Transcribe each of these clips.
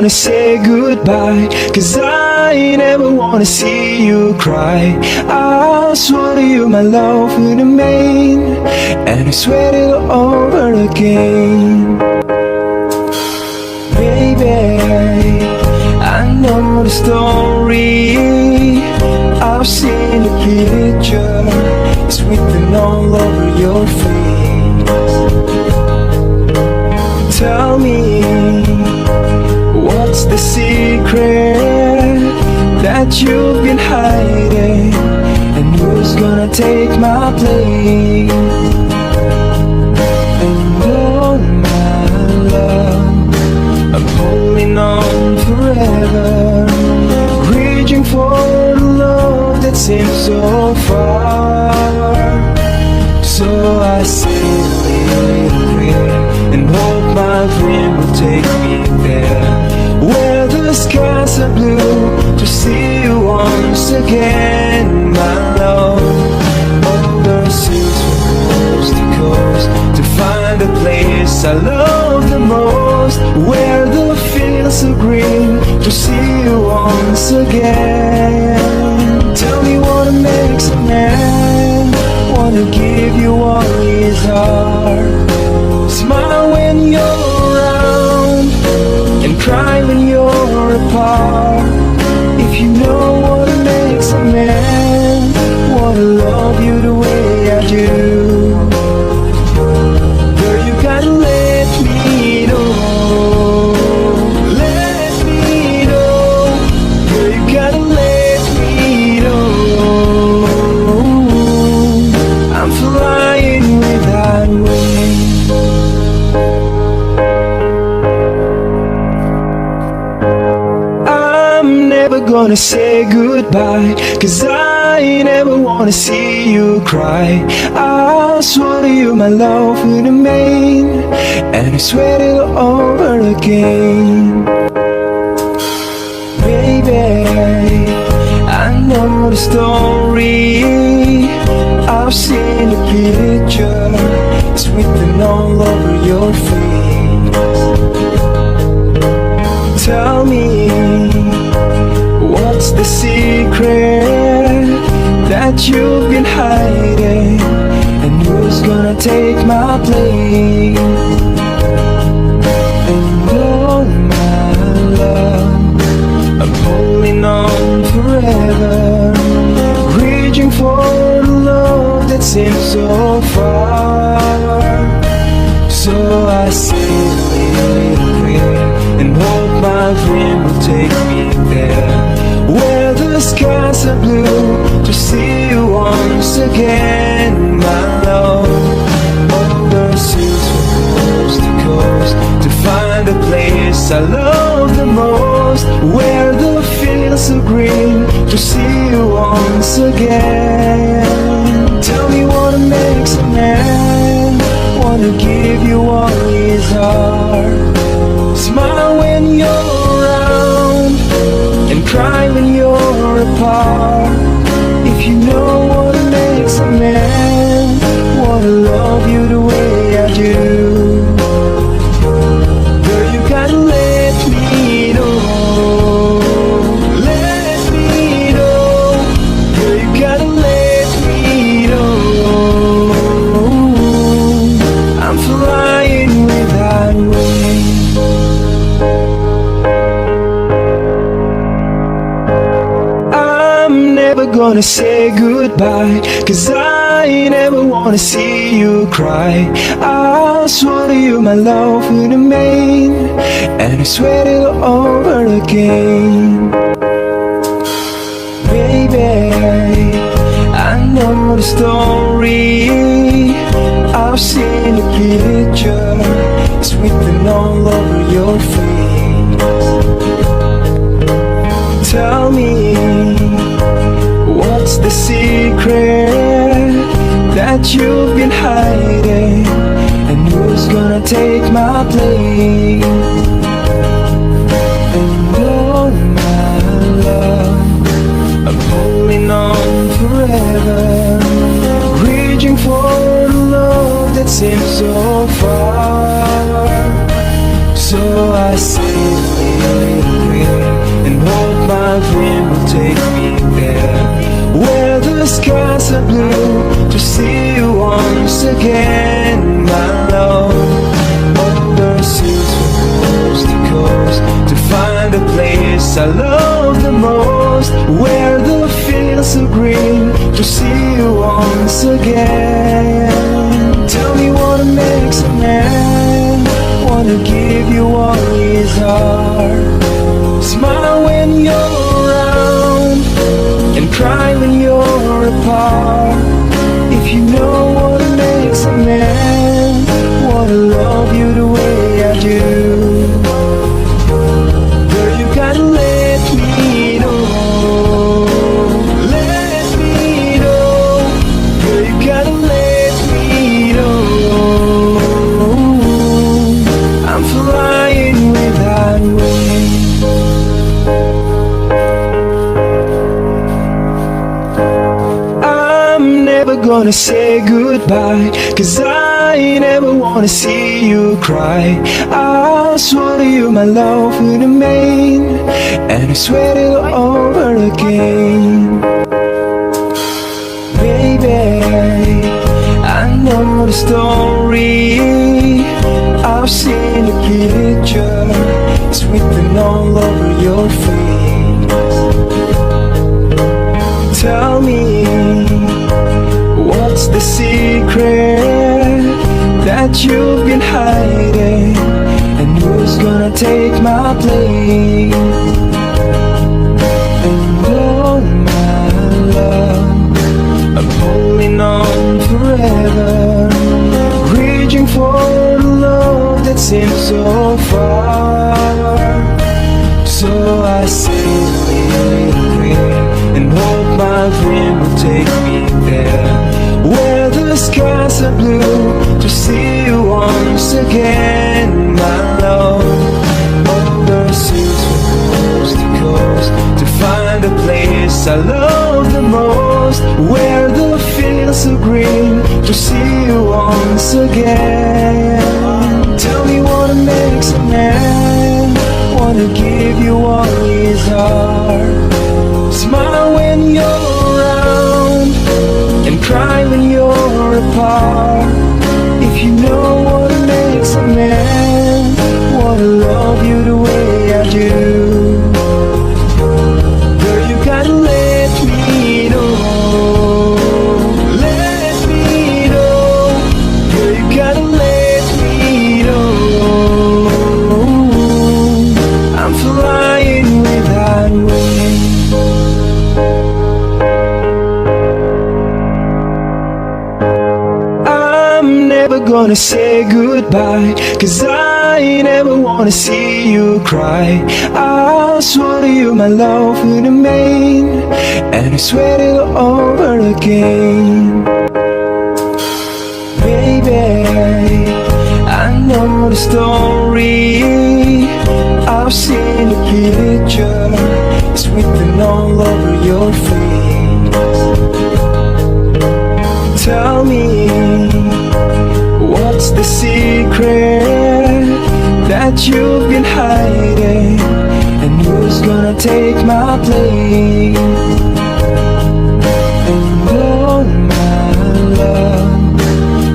gonna say goodbye, 'cause I never wanna see you cry. I swear to you my love will remain, and I swear it over again. Baby, I know the story, I've seen the picture, it's written all over your face. Tell me, what's the secret that you've been hiding, and who's gonna take my place? And oh my love, I'm holding on forever, reaching for the love that seems so far. So I say a little prayer and hope my dream will take me there, where the skies are blue, to see you once again, my love. Over seas from coast to coast, to find a place I love the most, where the fields are green, to see you once again. Tell me what makes a man wanna give you all his heart. Smile when you're around, and cry when you're apart. If you know what makes a man wanna love you the way I do, girl, you gotta let me know. Let me know, girl, you gotta let me know. I'm flying without wings. I'm never gonna say goodbye, 'cause I never wanna see you cry. I swear to you my love will remain, and I swear it over again. Baby, I know the story, I've seen the picture, it's written all over your face. Tell me, what's the secret that you've been hiding, and who's gonna take my place? And oh my love, I'm holding on forever, reaching for the love that seems so far. So I say a little prayer and hope my dream will take me there, where the skies are blue, to see you once again, my love. Over seas from coast to coast, to find a place I love the most, where the fields are green, to see you once again. Tell me what makes a man wanna give you all his heart. Smile when you're around, and cry when you're apart. If you know what makes a man wanna love you the way I do, girl, you gotta let me know. Let me know, girl, you gotta let me know. I'm flying without wings. I'm never gonna say goodbye, 'cause I never wanna see you cry. I swear to you my love will remain, and I swear it over again. Baby, I know the story, I've seen the picture, it's written all over your face. Tell me, what's the secret that you've been hiding, and who's gonna take my place? And oh my love, I'm holding on forever, reaching for the love that seems so far. So I say take me there, where the skies are blue, to see you once again, my love. Over seas from coast to coast, to find a place I love the most, where the fields are green, to see you once again. Tell me what makes a man wanna give you all his heart. Smile when you're around and cry when you're apart. If you know what makes a man wanna love you the way I do, girl, you gotta let me know. Let me know. Girl, you gotta let me know. I'm flying without wings. I'm never gonna say goodbye, 'cause I never wanna see you cry. I swear to you my love will remain, and I swear it over again. Baby, I know the story, I've seen the picture, it's written all over your face. Tell me, what's the secret that you've been hiding, and who's gonna take my place? And oh my love, I'm holding on forever, reaching for the love that seems so far. So I say a little prayer and hope my dream will take me there, where the skies are blue, to see you once again, my love. Over seas from coast to coast, to find a place I love the most, where the fields are green, to see you once again. Tell me what makes a man wanna give you all his heart. Smile when you're around and cry when you're apart. If you know what makes a man wanna love you the way I do, girl, you gotta let me know. Let me know. Girl, you gotta let me know. I'm flying without wings. I'm never gonna say goodbye, 'cause I never wanna see you cry. I swear to you my love will remain, and I swear it over again. Baby, I know the story, I've seen the picture, it's written all over your face. Tell me, what's the secret that you've been hiding, and who's gonna take my place? And oh my love,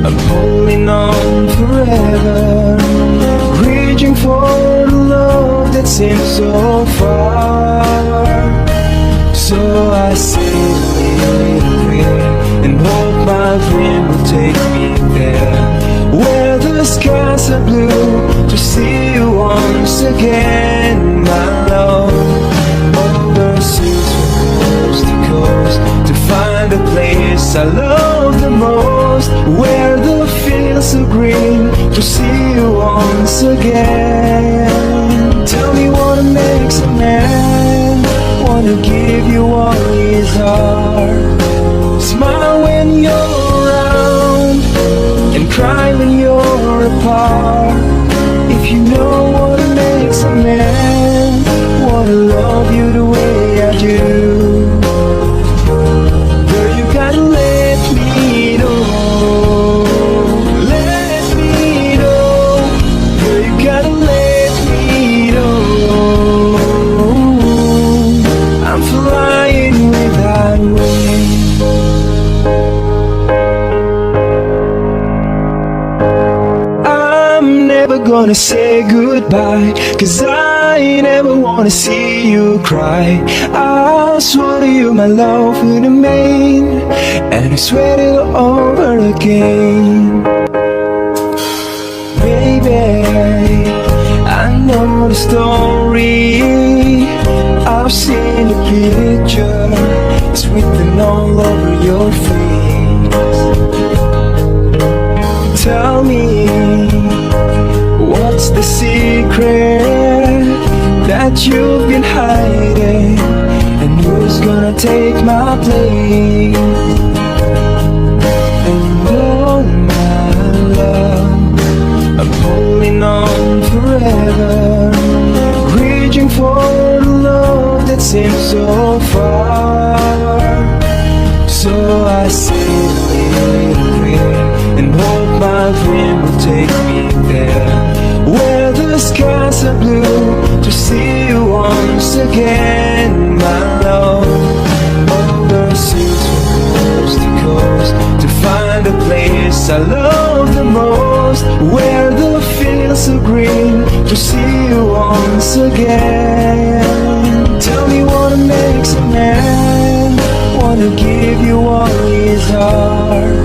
I'm holding on forever, reaching for the love that seems so far. So I say a little prayer and hope my dream will take me there, where the skies are blue, to see you once again, my love. Over seas from coast to coast, to find a place I love the most, where the fields are green, to see you once again. Tell me what makes a man wanna give you all his heart. Smile when you're around and cry when you're apart. If you know what makes a man wanna love you the way I do, girl, you gotta let me know. Let me know. Girl, you gotta let me know. I'm flying wanna say goodbye, 'cause I never wanna see you cry. I swore to you my love would remain, and I swear it over again. Baby, I know the story, I've seen the picture, it's written all over your face. Tell me, what's the secret that you've been hiding, and who's gonna take my place? And oh my love, I'm holding on forever, reaching for the love that seems so far. So I say a little prayer and hope my dream will take me there, where the skies are blue, to see you once again, my love. Overseas from coast to coast, to find a place I love the most, where the fields are green, to see you once again. Tell me what makes a man wanna give you all his heart.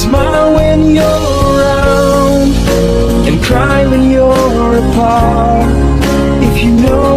Smile when you're around, and cry when you're apart. If you know